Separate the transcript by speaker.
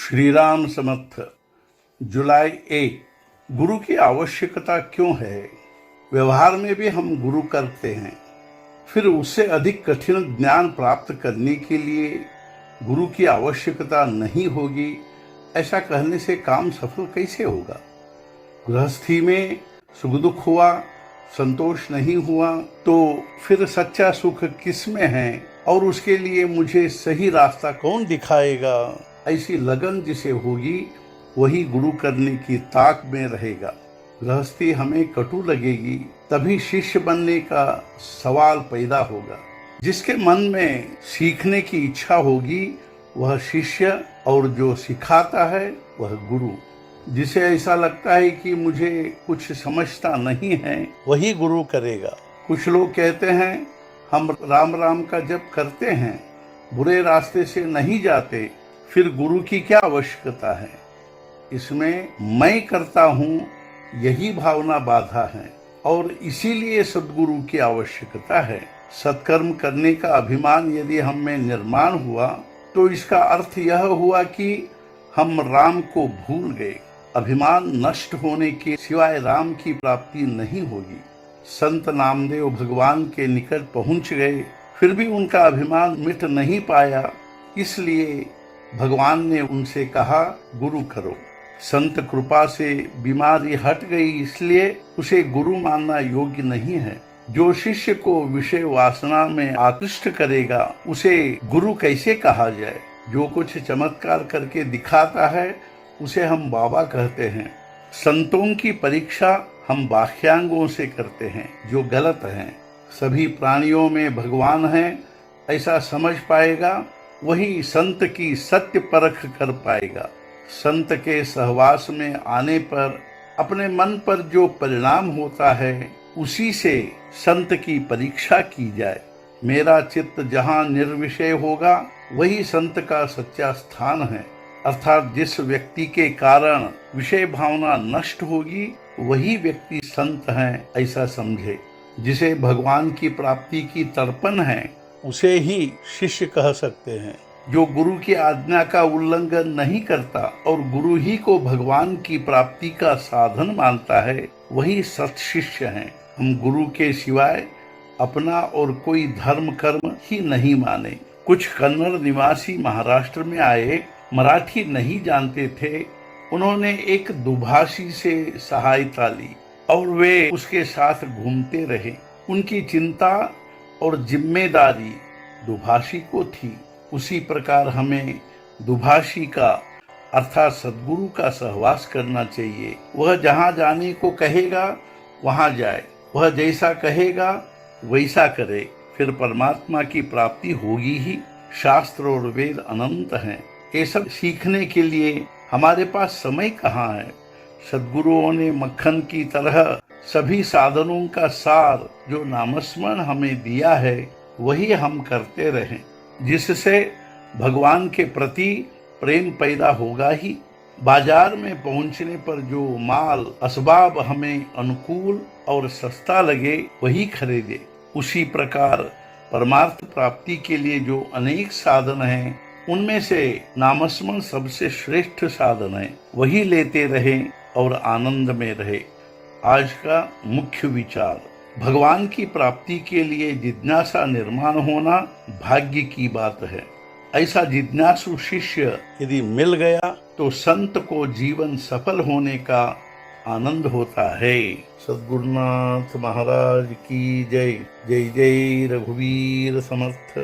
Speaker 1: श्री राम समर्थ। जुलाई 1। गुरु की आवश्यकता क्यों है? व्यवहार में भी हम गुरु करते हैं, फिर उससे अधिक कठिन ज्ञान प्राप्त करने के लिए गुरु की आवश्यकता नहीं होगी, ऐसा कहने से काम सफल कैसे होगा? गृहस्थी में सुख दुख हुआ, संतोष नहीं हुआ, तो फिर सच्चा सुख किस में है और उसके लिए मुझे सही रास्ता कौन दिखाएगा? ऐसी लगन जिसे होगी वही गुरु करने की ताक में रहेगा। गृहस्थी हमें कटु लगेगी, तभी शिष्य बनने का सवाल पैदा होगा। जिसके मन में सीखने की इच्छा होगी वह शिष्य, और जो सिखाता है वह गुरु। जिसे ऐसा लगता है कि मुझे कुछ समझता नहीं है वही गुरु करेगा। कुछ लोग कहते हैं हम राम राम का जप करते हैं, बुरे रास्ते से नहीं जाते, फिर गुरु की क्या आवश्यकता है? इसमें मैं करता हूँ यही भावना बाधा है, और इसीलिए सद्गुरु की आवश्यकता है। सत्कर्म करने का अभिमान यदि हम में निर्माण हुआ तो इसका अर्थ यह हुआ कि हम राम को भूल गए। अभिमान नष्ट होने के सिवाय राम की प्राप्ति नहीं होगी। संत नामदेव भगवान के निकट पहुंच गए, फिर भी उनका अभिमान मिट नहीं पाया, इसलिए भगवान ने उनसे कहा गुरु करो। संत कृपा से बीमारी हट गई, इसलिए उसे गुरु मानना योग्य नहीं है। जो शिष्य को विषय वासना में आकृष्ट करेगा उसे गुरु कैसे कहा जाए? जो कुछ चमत्कार करके दिखाता है उसे हम बाबा कहते हैं। संतों की परीक्षा हम बाह्यांगों से करते हैं, जो गलत है। सभी प्राणियों में भगवान है ऐसा समझ पाएगा वही संत की सत्य परख कर पाएगा। संत के सहवास में आने पर अपने मन पर जो परिणाम होता है उसी से संत की परीक्षा की जाए। मेरा चित्त जहाँ निर्विषय होगा वही संत का सच्चा स्थान है। अर्थात जिस व्यक्ति के कारण विषय भावना नष्ट होगी वही व्यक्ति संत है, ऐसा समझे। जिसे भगवान की प्राप्ति की तड़पन है उसे ही शिष्य कह सकते हैं। जो गुरु की आज्ञा का उल्लंघन नहीं करता और गुरु ही को भगवान की प्राप्ति का साधन मानता है वही सत शिष्य है। हम गुरु के सिवाय अपना और कोई धर्म कर्म ही नहीं माने। कुछ कन्नड़ निवासी महाराष्ट्र में आए, मराठी नहीं जानते थे। उन्होंने एक दुभाषी से सहायता ली और वे उसके साथ घूमते रहे। उनकी चिंता और जिम्मेदारी दुभाषी को थी। उसी प्रकार हमें दुभाषी का अर्थात सद्गुरु का सहवास करना चाहिए। वह जहाँ जाने को कहेगा वहाँ जाए, वह जैसा कहेगा वैसा करे, फिर परमात्मा की प्राप्ति होगी ही। शास्त्र और वेद अनंत हैं, ये सब सीखने के लिए हमारे पास समय कहाँ है? सद्गुरुओं ने मक्खन की तरह सभी साधनों का सार जो नामस्मरण हमें दिया है वही हम करते रहें, जिससे भगवान के प्रति प्रेम पैदा होगा ही। बाजार में पहुंचने पर जो माल असबाब हमें अनुकूल और सस्ता लगे वही खरीदे। उसी प्रकार परमार्थ प्राप्ति के लिए जो अनेक साधन हैं उनमें से नामस्मरण सबसे श्रेष्ठ साधन है, वही लेते रहे और आनंद में रहे। आज का मुख्य विचार, भगवान की प्राप्ति के लिए जिज्ञासा निर्माण होना भाग्य की बात है। ऐसा जिज्ञासु शिष्य यदि मिल गया तो संत को जीवन सफल होने का आनंद होता है। सद्गुरुनाथ महाराज की जय। जय जय रघुवीर समर्थ।